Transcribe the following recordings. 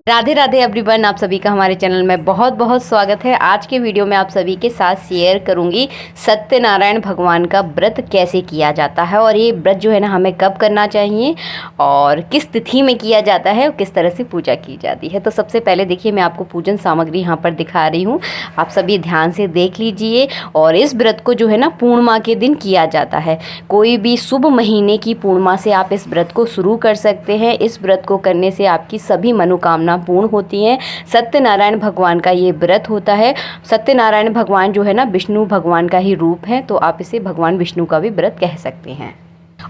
Radhe Radhe everyone, आप सभी का हमारे चैनल में बहुत बहुत स्वागत है। आज के वीडियो में आप सभी के साथ शेयर करूंगी सत्यनारायण भगवान का व्रत कैसे किया जाता है और ये व्रत जो है ना हमें कब करना चाहिए और किस तिथि में किया जाता है और किस तरह से पूजा की जाती है। तो सबसे पहले देखिए, मैं आपको पूजन सामग्री यहाँ पर दिखा रही हूँ, आप सभी ध्यान से देख लीजिए। और इस व्रत को जो है ना पूर्णिमा के दिन किया जाता है। कोई भी शुभ महीने की पूर्णिमा से आप इस व्रत को शुरू कर सकते हैं। इस व्रत को करने से आपकी सभी मनोकामना पूर्ण होती हैं। सत्यनारायण भगवान का ये व्रत होता है। सत्यनारायण भगवान जो है ना विष्णु भगवान का ही रूप है, तो आप इसे भगवान विष्णु का भी व्रत कह सकते हैं।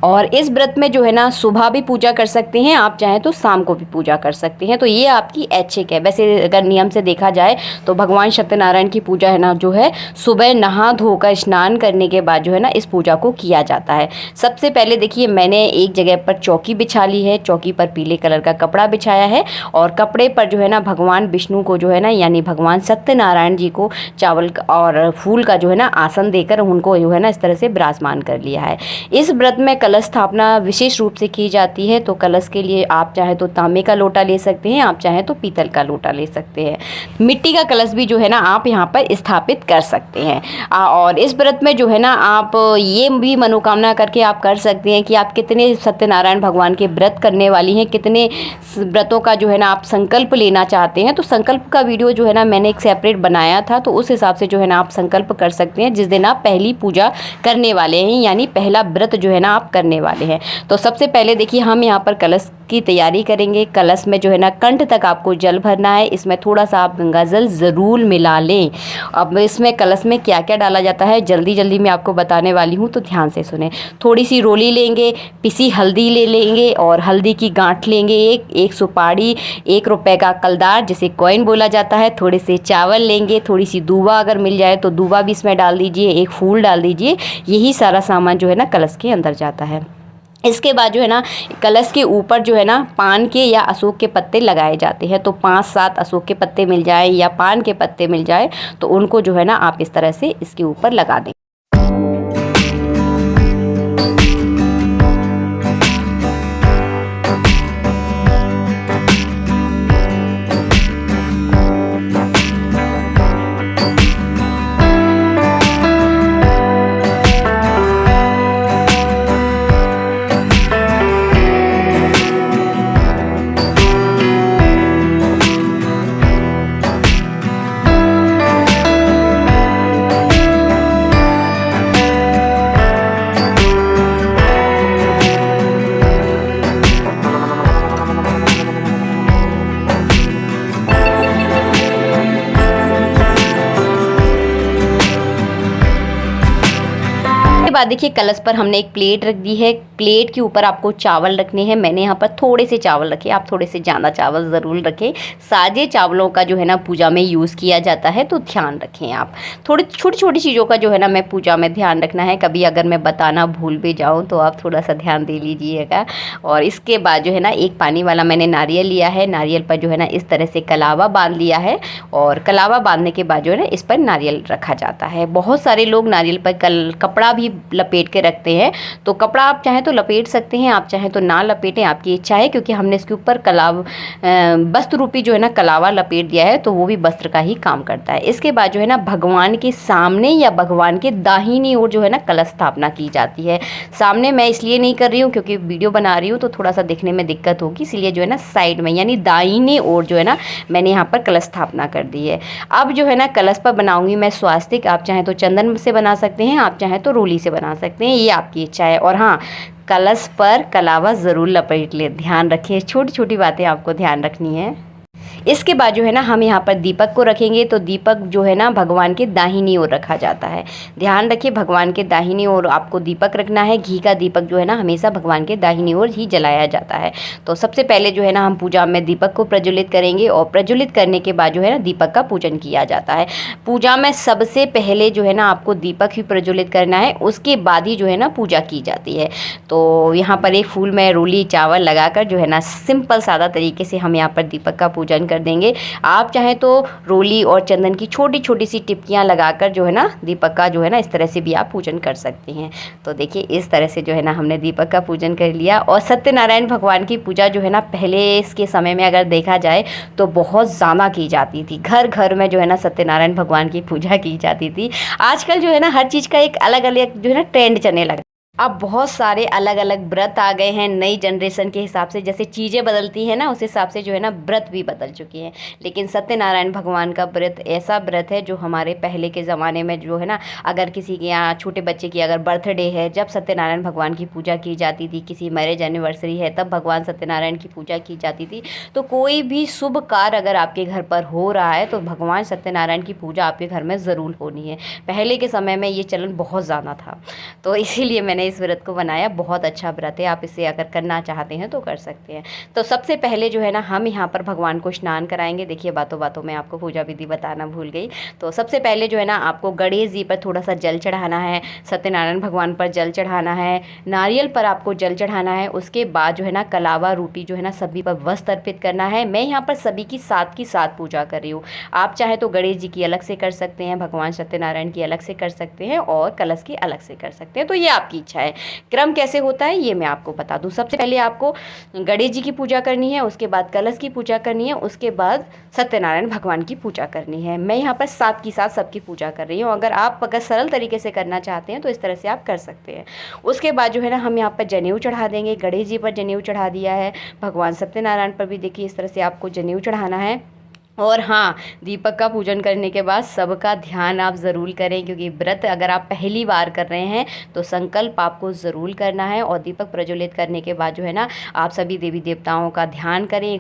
और इस व्रत में जो है ना सुबह भी पूजा कर सकते हैं, आप चाहें तो शाम को भी पूजा कर सकते हैं। तो ये आपकी ऐच्छिक है। वैसे अगर नियम से देखा जाए तो भगवान सत्यनारायण की पूजा है ना जो है सुबह नहा धोकर स्नान करने के बाद जो है ना इस पूजा को किया जाता है। सबसे पहले देखिए, मैंने एक जगह पर चौकी बिछा ली है। चौकी पर पीले कलर का कपड़ा बिछाया है और कपड़े पर जो है ना भगवान विष्णु को जो है ना यानी भगवान सत्यनारायण जी को चावल और फूल का जो है ना आसन देकर उनको जो है ना इस तरह से विराजमान कर लिया है। इस व्रत में कलश स्थापना विशेष रूप से की जाती है। तो कलश के लिए आप चाहे तो तांबे का लोटा ले सकते हैं, आप चाहे तो पीतल का लोटा ले सकते हैं। मिट्टी का कलश भी जो है ना आप यहाँ पर स्थापित कर सकते हैं। और इस व्रत में जो है ना आप ये भी मनोकामना करके आप कर सकते हैं कि आप कितने सत्यनारायण भगवान के व्रत करने वाली हैं, कितने व्रतों का जो है ना आप संकल्प लेना चाहते हैं। तो संकल्प का वीडियो जो है ना मैंने एक सेपरेट बनाया था, तो उस हिसाब से जो है ना आप संकल्प कर सकते हैं जिस दिन आप पहली पूजा करने वाले हैं, यानी पहला व्रत जो है ना आप करने वाले हैं। तो सबसे पहले देखिए, हम यहाँ पर कलश की तैयारी करेंगे। कलश में जो है ना कंठ तक आपको जल भरना है। इसमें थोड़ा सा आप गंगा जल ज़रूर मिला लें। अब इसमें कलश में क्या क्या डाला जाता है जल्दी जल्दी मैं आपको बताने वाली हूँ, तो ध्यान से सुने। थोड़ी सी रोली लेंगे, पिसी हल्दी ले लेंगे और हल्दी की गांठ लेंगे, एक सुपारी, 1 रुपए का कलदार जिसे कॉइन बोला जाता है, थोड़े से चावल लेंगे, थोड़ी सी दूबा अगर मिल जाए तो दूबा भी इसमें डाल दीजिए, एक फूल डाल दीजिए। यही सारा सामान जो है ना कलश के अंदर जाता है। इसके बाद जो है ना कलश के ऊपर जो है ना पान के या अशोक के पत्ते लगाए जाते हैं। तो 5-7 अशोक के पत्ते मिल जाए या पान के पत्ते मिल जाए तो उनको जो है ना आप इस तरह से इसके ऊपर लगा दें। बाद देखिए, कलश पर हमने एक प्लेट रख दी है। प्लेट के ऊपर आपको चावल रखने हैं। मैंने यहाँ पर थोड़े से चावल रखे, आप थोड़े से ज़्यादा चावल ज़रूर रखें। साजे चावलों का जो है ना पूजा में यूज़ किया जाता है, तो ध्यान रखें आप। थोड़ी छोटी छोटी चीज़ों का जो है ना मैं पूजा में ध्यान रखना है। कभी अगर मैं बताना भूल भी जाऊँ तो आप थोड़ा सा ध्यान दे लीजिएगा। और इसके बाद जो है ना एक पानी वाला मैंने नारियल लिया है। नारियल पर जो है ना इस तरह से कलावा बांध लिया है और कलावा बांधने के बाद जो है ना इस पर नारियल रखा जाता है। बहुत सारे लोग नारियल पर कपड़ा भी लपेट के रखते हैं, तो कपड़ा आप चाहें तो लपेट सकते हैं, आप चाहें तो ना लपेटें, आपकी इच्छा है। क्योंकि हमने इसके ऊपर वस्त्र रूपी जो है ना कलावा लपेट दिया है, तो वो भी वस्त्र का ही काम करता है। इसके बाद जो है ना भगवान के सामने या भगवान के दाहिनी ओर जो है ना कलश स्थापना की जाती है। सामने मैं इसलिए नहीं कर रही हूँ क्योंकि वीडियो बना रही हूँ तो थोड़ा सा दिखने में दिक्कत होगी, इसलिए जो है ना साइड में यानी दाहिनी ओर जो है ना मैंने यहाँ पर कलश स्थापना कर दी है। अब जो है ना कलश पर बनाऊंगी मैं स्वास्तिक। आप चाहें तो चंदन से बना सकते हैं, आप चाहें तो रोली से बना सकते हैं, ये आपकी इच्छा है। और हाँ, कलश पर कलावा ज़रूर लपेट ले। ध्यान रखिए, छोटी छोटी बातें आपको ध्यान रखनी है। इसके बाद जो है ना हम यहाँ पर दीपक को रखेंगे। तो दीपक जो है ना भगवान के दाहिनी ओर रखा जाता है। ध्यान रखिए, भगवान के दाहिनी ओर आपको दीपक रखना है। घी का दीपक जो है ना हमेशा भगवान के दाहिनी ओर ही जलाया जाता है। तो सबसे पहले जो है ना हम पूजा में दीपक को प्रज्वलित करेंगे और प्रज्वलित करने के बाद जो है ना दीपक का पूजन किया जाता है। पूजा में सबसे पहले जो है ना आपको दीपक ही प्रज्वलित करना है, उसके बाद ही जो है ना पूजा की जाती है। तो यहाँ पर एक फूल में रोली चावल लगाकर जो है ना सिंपल सादा तरीके से हम यहाँ पर दीपक का पूजन कर देंगे। आप चाहें तो रोली और चंदन की छोटी छोटी सी टिपकियाँ लगाकर जो है ना दीपक का जो है ना इस तरह से भी आप पूजन कर सकते हैं। तो देखिए इस तरह से जो है ना हमने दीपक का पूजन कर लिया। और सत्यनारायण भगवान की पूजा जो है ना पहले इसके समय में अगर देखा जाए तो बहुत ज़्यादा की जाती थी, घर घर में जो है ना सत्यनारायण भगवान की पूजा की जाती थी। आजकल जो है ना हर चीज़ का एक अलग अलग जो है ना ट्रेंड चलने लगा। अब बहुत सारे अलग अलग व्रत आ गए हैं नई जनरेशन के हिसाब से, जैसे चीज़ें बदलती हैं ना उस हिसाब से जो है ना व्रत भी बदल चुकी हैं। लेकिन सत्यनारायण भगवान का व्रत ऐसा व्रत है जो हमारे पहले के ज़माने में जो है ना, अगर किसी के यहाँ छोटे बच्चे की अगर बर्थडे है, जब सत्यनारायण भगवान की पूजा की जाती थी, किसी मैरिज एनिवर्सरी है तब भगवान सत्यनारायण की पूजा की जाती थी। तो कोई भी शुभ कार्य अगर आपके घर पर हो रहा है तो भगवान सत्यनारायण की पूजा आपके घर में ज़रूर होनी है। पहले के समय में ये चलन बहुत ज़्यादा था, तो इसीलिए मैंने इस व्रत को बनाया। बहुत अच्छा व्रत है, आप इसे अगर करना चाहते हैं तो कर सकते हैं। तो सबसे पहले जो है ना हम यहाँ पर भगवान को स्नान कराएंगे। देखिए बातों बातों में आपको पूजा विधि बताना भूल गई। तो सबसे पहले जो है ना आपको गणेश जी पर थोड़ा सा जल चढ़ाना है, सत्यनारायण भगवान पर जल चढ़ाना है, नारियल पर आपको जल चढ़ाना है। उसके बाद जो है ना कलावा रोटी जो है ना सभी पर वस्त्र अर्पित करना है। मैं यहाँ पर सभी की साथ पूजा कर रही हूँ। आप चाहे तो गणेश जी की अलग से कर सकते हैं, भगवान सत्यनारायण की अलग से कर सकते हैं और कलश की अलग से कर सकते हैं, तो ये आपकी इच्छा है। क्रम कैसे होता है ये मैं आपको बता दूं। सबसे पहले आपको गणेश जी की पूजा करनी है, उसके बाद कलश की पूजा करनी है, उसके बाद सत्यनारायण भगवान की पूजा करनी है। मैं यहाँ पर साथ की साथ सबकी पूजा कर रही हूँ। अगर सरल तरीके से करना चाहते हैं तो इस तरह से आप कर सकते हैं। उसके बाद जो है ना हम यहाँ पर जनेऊ चढ़ा देंगे। गणेश जी पर जनेऊ चढ़ा दिया है, भगवान सत्यनारायण पर भी देखिए इस तरह से आपको जनेऊ चढ़ाना है। और हाँ, दीपक का पूजन करने के बाद सबका ध्यान आप ज़रूर करें, क्योंकि व्रत अगर आप पहली बार कर रहे हैं तो संकल्प आपको ज़रूर करना है। और दीपक प्रज्वलित करने के बाद जो है ना आप सभी देवी देवताओं का ध्यान करें।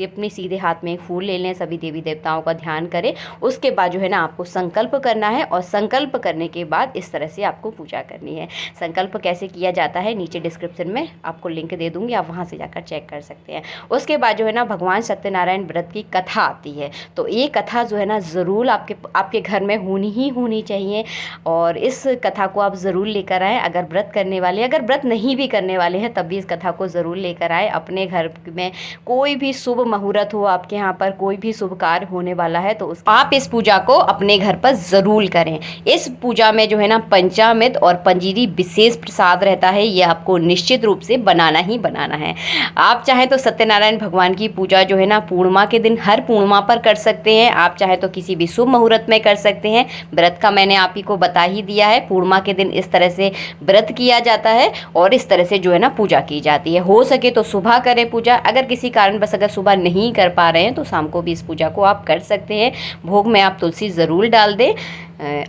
अपने सीधे हाथ में एक फूल ले लें, सभी देवी देवताओं का ध्यान करें। उसके बाद जो है ना आपको संकल्प करना है और संकल्प करने के बाद इस तरह से आपको पूजा करनी है। संकल्प कैसे किया जाता है नीचे डिस्क्रिप्शन में आपको लिंक दे दूंगी, आप वहां से जाकर चेक कर सकते हैं। उसके बाद जो है ना भगवान सत्यनारायण व्रत की कथा आती है, तो ये कथा जो है ना ज़रूर आपके घर में होनी चाहिए। और इस कथा को आप ज़रूर लेकर आएँ। अगर व्रत करने वाले, अगर व्रत नहीं भी करने वाले हैं तब भी इस कथा को ज़रूर लेकर आए। अपने घर में कोई भी शुभ मुहूर्त हो, आपके यहाँ पर कोई भी शुभ कार्य होने वाला है तो आप इस पूजा को अपने घर पर ज़रूर करें। इस पूजा में जो है ना पंचामृत और पंजीरी विशेष प्रसाद रहता है, ये आपको निश्चित रूप से बनाना ही बनाना है। आप चाहें तो सत्यनारायण भगवान की पूजा जो है ना पूर्णिमा के दिन हर पूर्णिमा पर कर सकते हैं। आप चाहे तो किसी भी शुभ मुहूर्त में कर सकते हैं। व्रत का मैंने आप ही को बता ही दिया है, पूर्णिमा के दिन इस तरह से व्रत किया जाता है और इस तरह से जो है ना पूजा की जाती है। हो सके तो सुबह करें पूजा, अगर किसी कारणवश अगर सुबह नहीं कर पा रहे हैं तो शाम को भी इस पूजा को आप कर सकते हैं। भोग में आप तुलसी ज़रूर डाल दें।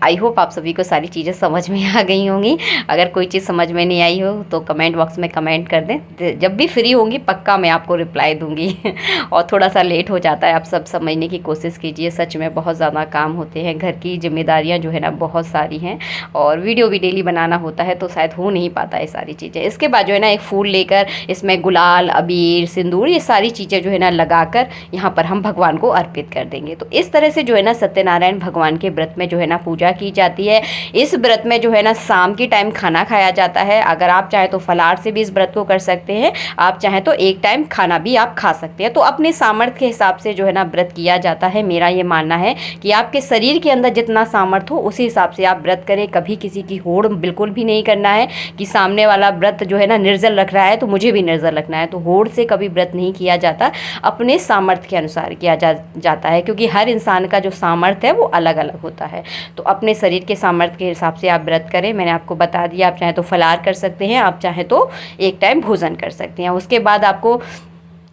आई होप आप सभी को सारी चीज़ें समझ में आ गई होंगी। अगर कोई चीज़ समझ में नहीं आई हो तो कमेंट बॉक्स में कमेंट कर दें, जब भी फ्री होंगी पक्का मैं आपको रिप्लाई दूंगी। और थोड़ा सा लेट हो जाता है, आप सब समझने की कोशिश कीजिए। सच में बहुत ज़्यादा काम होते हैं, घर की जिम्मेदारियाँ जो है ना बहुत सारी हैं और वीडियो भी डेली बनाना होता है तो शायद हो नहीं पाता है सारी चीज़ें। इसके बाद जो है ना एक फूल लेकर इसमें गुलाल, अबीर, सिंदूर, ये सारी चीज़ें जो है ना लगाकर यहाँ पर हम भगवान को अर्पित कर देंगे। तो इस तरह से जो है ना सत्यनारायण भगवान के व्रत में जो है ना पूजा की जाती है। इस व्रत में जो है ना शाम के टाइम खाना खाया जाता है। अगर आप चाहे तो फलाहार से भी इस व्रत को कर सकते हैं, आप चाहे तो एक टाइम खाना भी आप खा सकते हैं। तो अपने सामर्थ्य के हिसाब से जो है ना व्रत किया जाता है। मेरा ये मानना है कि आपके शरीर के अंदर जितना सामर्थ्य हो उसी हिसाब से आप व्रत करें। कभी किसी की होड़ बिल्कुल भी नहीं करना है कि सामने वाला व्रत जो है ना निर्जल रख रहा है तो मुझे भी निर्जल रखना है, तो होड़ से कभी व्रत नहीं किया जाता। अपने सामर्थ्य के अनुसार किया जाता है, क्योंकि हर इंसान का जो सामर्थ्य है वो अलग अलग होता है। तो अपने शरीर के सामर्थ्य के हिसाब से आप व्रत करें। मैंने आपको बता दिया, आप चाहे तो फलाहार कर सकते हैं, आप चाहे तो एक टाइम भोजन कर सकते हैं। उसके बाद आपको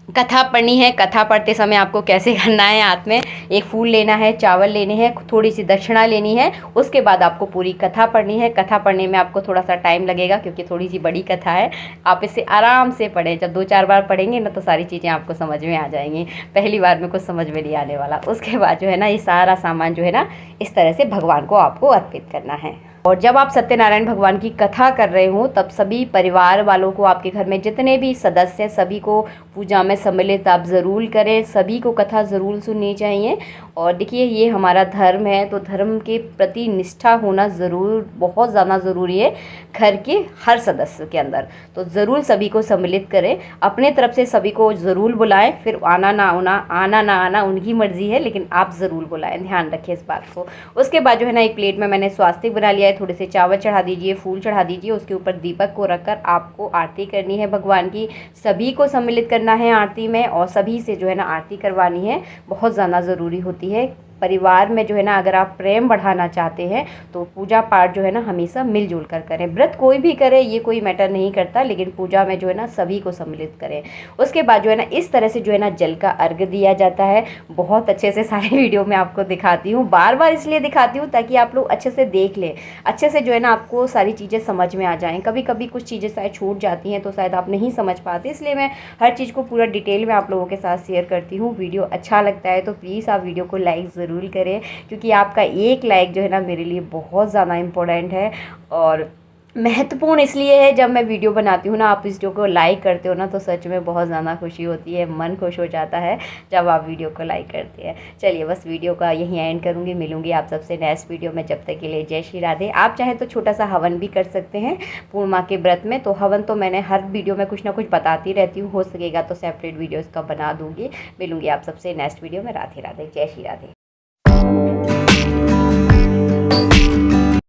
कथा पढ़नी है। कथा पढ़ते समय आपको कैसे करना है, हाथ में एक फूल लेना है, चावल लेने हैं, थोड़ी सी दक्षिणा लेनी है। उसके बाद आपको पूरी कथा पढ़नी है। कथा पढ़ने में आपको थोड़ा सा टाइम लगेगा क्योंकि थोड़ी सी बड़ी कथा है। आप इसे आराम से पढ़ें, जब 2-4 बार पढ़ेंगे ना तो सारी चीज़ें आपको समझ में आ जाएंगी। पहली बार में कुछ समझ में नहीं आने वाला। उसके बाद जो है ना ये सारा सामान जो है ना इस तरह से भगवान को आपको अर्पित करना है। और जब आप सत्यनारायण भगवान की कथा कर रहे हो तब सभी परिवार वालों को, आपके घर में जितने भी सदस्य हैं सभी को पूजा में सम्मिलित आप ज़रूर करें, सभी को कथा ज़रूर सुननी चाहिए। और देखिए ये हमारा धर्म है, तो धर्म के प्रति निष्ठा होना ज़रूर बहुत ज़्यादा ज़रूरी है घर के हर सदस्य के अंदर। तो ज़रूर सभी को सम्मिलित करें, अपने तरफ से सभी को ज़रूर बुलाएं, फिर आना ना आना उनकी मर्ज़ी है, लेकिन आप ज़रूर बुलाएं, ध्यान रखें इस बात को। उसके बाद जो है ना एक प्लेट में मैंने स्वास्तिक बना लिया है, थोड़े से चावल चढ़ा दीजिए, फूल चढ़ा दीजिए, उसके ऊपर दीपक को रखकर आपको आरती करनी है भगवान की। सभी को सम्मिलित करना है आरती में और सभी से जो है ना आरती करवानी है, बहुत ज़्यादा ज़रूरी होती है। परिवार में जो है ना अगर आप प्रेम बढ़ाना चाहते हैं तो पूजा पाठ जो है ना हमेशा मिलजुल कर करें। व्रत कोई भी करे, ये कोई मैटर नहीं करता, लेकिन पूजा में जो है ना सभी को सम्मिलित करें। उसके बाद जो है ना इस तरह से जो है ना जल का अर्घ दिया जाता है। बहुत अच्छे से सारे वीडियो में आपको दिखाती हूँ, बार बार इसलिए दिखाती हूँ ताकि आप लोग अच्छे से देख लें, अच्छे से जो है ना आपको सारी चीज़ें समझ में आ जाएँ। कभी कभी कुछ चीज़ें शायद छूट जाती हैं तो शायद आप नहीं समझ पाते, इसलिए मैं हर चीज़ को पूरा डिटेल में आप लोगों के साथ शेयर करती हूँ। वीडियो अच्छा लगता है तो प्लीज़ आप वीडियो को लाइक ज़रूर करें, क्योंकि आपका एक लाइक जो है ना मेरे लिए बहुत ज़्यादा इम्पोर्टेंट है और महत्वपूर्ण इसलिए है। जब मैं वीडियो बनाती हूँ ना, आप इस वीडियो को लाइक करते हो ना तो सच में बहुत ज़्यादा खुशी होती है, मन खुश हो जाता है जब आप वीडियो को लाइक करते हैं। चलिए बस वीडियो का यहीं एंड करूँगी, मिलूँगी आप सबसे नेक्स्ट वीडियो में। जब तक के लिए जय श्री राधे। आप चाहें तो छोटा सा हवन भी कर सकते हैं पूर्णिमा के व्रत में, तो हवन तो मैंने हर वीडियो में कुछ ना कुछ बताती रहती हूँ, हो सकेगा तो सेपरेट वीडियो इसका बना दूँगी। मिलूँगी आप सबसे नेक्स्ट वीडियो में। राधे राधे, जय श्री राधे।